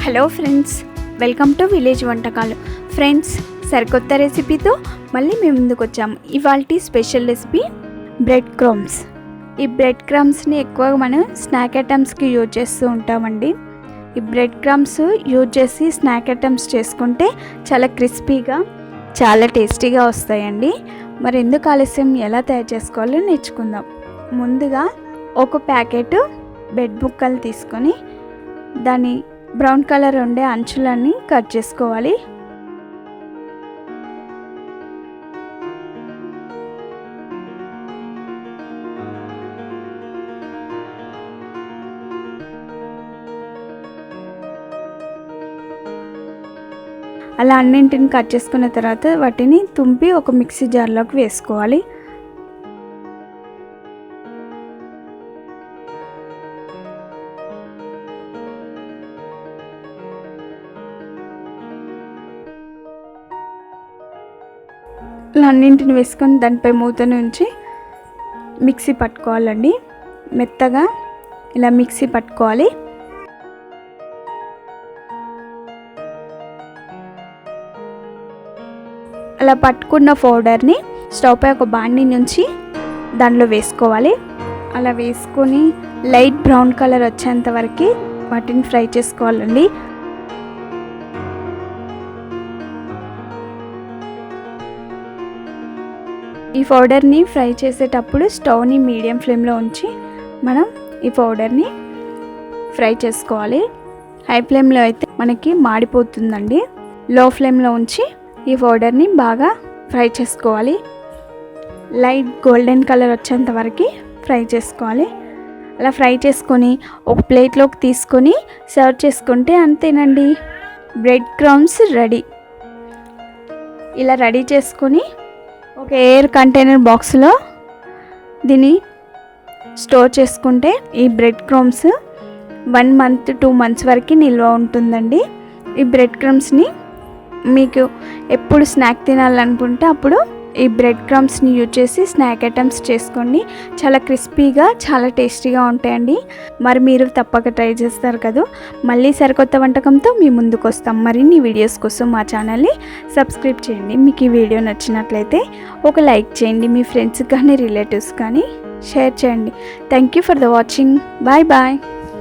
Hello friends, welcome to village వంటకాలు. Friends, సరికొత్త రెసిపీతో మళ్ళీ మేము ముందుకు వచ్చాము. ఇవాల్టి స్పెషల్ రెసిపీ బ్రెడ్ క్రమ్స్. ఈ బ్రెడ్ క్రమ్స్ని ఎక్కువగా మనం స్నాక్ ఐటమ్స్కి యూజ్ చేస్తూ ఉంటామండి. ఈ బ్రెడ్ క్రమ్స్ యూజ్ చేసి స్నాక్ ఐటమ్స్ చేసుకుంటే చాలా క్రిస్పీగా, చాలా టేస్టీగా వస్తాయండి. మరి ఎందుకు ఆలస్యం, ఎలా తయారు చేసుకోవాలో నేర్చుకుందాం. ముందుగా ఒక ప్యాకెట్ బ్రెడ్ ముక్కలు తీసుకొని దాని బ్రౌన్ కలర్ ఉండే అంచులన్నీ కట్ చేసుకోవాలి. అలా అన్నింటిని కట్ చేసుకున్న తర్వాత వాటిని తుంపి ఒక మిక్సీ జార్లోకి వేసుకోవాలి. ఇలా అన్నింటిని వేసుకొని దానిపై మూతను ఉంచి మిక్సీ పట్టుకోవాలండి. మెత్తగా ఇలా మిక్సీ పట్టుకోవాలి. అలా పట్టుకున్న పౌడర్ని స్టవ్ పై ఒక బాండీ నుంచి దానిలో వేసుకోవాలి. అలా వేసుకొని లైట్ బ్రౌన్ కలర్ వచ్చేంత వరకు వాటిని ఫ్రై చేసుకోవాలండి. ఈ పౌడర్ని ఫ్రై చేసేటప్పుడు స్టవ్ని మీడియం ఫ్లేమ్లో ఉంచి మనం ఈ పౌడర్ని ఫ్రై చేసుకోవాలి. హై ఫ్లేమ్లో అయితే మనకి మాడిపోతుందండి. లో ఫ్లేమ్లో ఉంచి ఈ పౌడర్ని బాగా ఫ్రై చేసుకోవాలి. లైట్ గోల్డెన్ కలర్ వచ్చేంత వరకు ఫ్రై చేసుకోవాలి. అలా ఫ్రై చేసుకొని ఒక ప్లేట్లోకి తీసుకొని సర్వ్ చేసుకుంటే అంతేనండి, బ్రెడ్ క్రమ్స్ రెడీ. ఇలా రెడీ చేసుకొని ఒక ఎయిర్ కంటైనర్ బాక్స్లో దీన్ని స్టోర్ చేసుకుంటే ఈ బ్రెడ్ క్రమ్స్ 1 month 2 months వరకు నిల్వ ఉంటుందండి. ఈ బ్రెడ్ క్రమ్స్ని మీకు ఎప్పుడు స్నాక్ తినాలనుకుంటే అప్పుడు ఈ బ్రెడ్ క్రమ్స్ని యూజ్ చేసి స్నాక్ ఐటమ్స్ చేసుకోండి. చాలా క్రిస్పీగా, చాలా టేస్టీగా ఉంటాయండి. మరి మీరు తప్పక ట్రై చేస్తారు కదా. మళ్ళీ సరికొత్త వంటకంతో మీ ముందుకు వస్తాం. మరిన్ని వీడియోస్ కోసం మా ఛానల్ని సబ్స్క్రైబ్ చేయండి. మీకు ఈ వీడియో నచ్చినట్లయితే ఒక లైక్ చేయండి. మీ ఫ్రెండ్స్కి కానీ రిలేటివ్స్ కానీ షేర్ చేయండి. Thank you for the watching. Bye bye.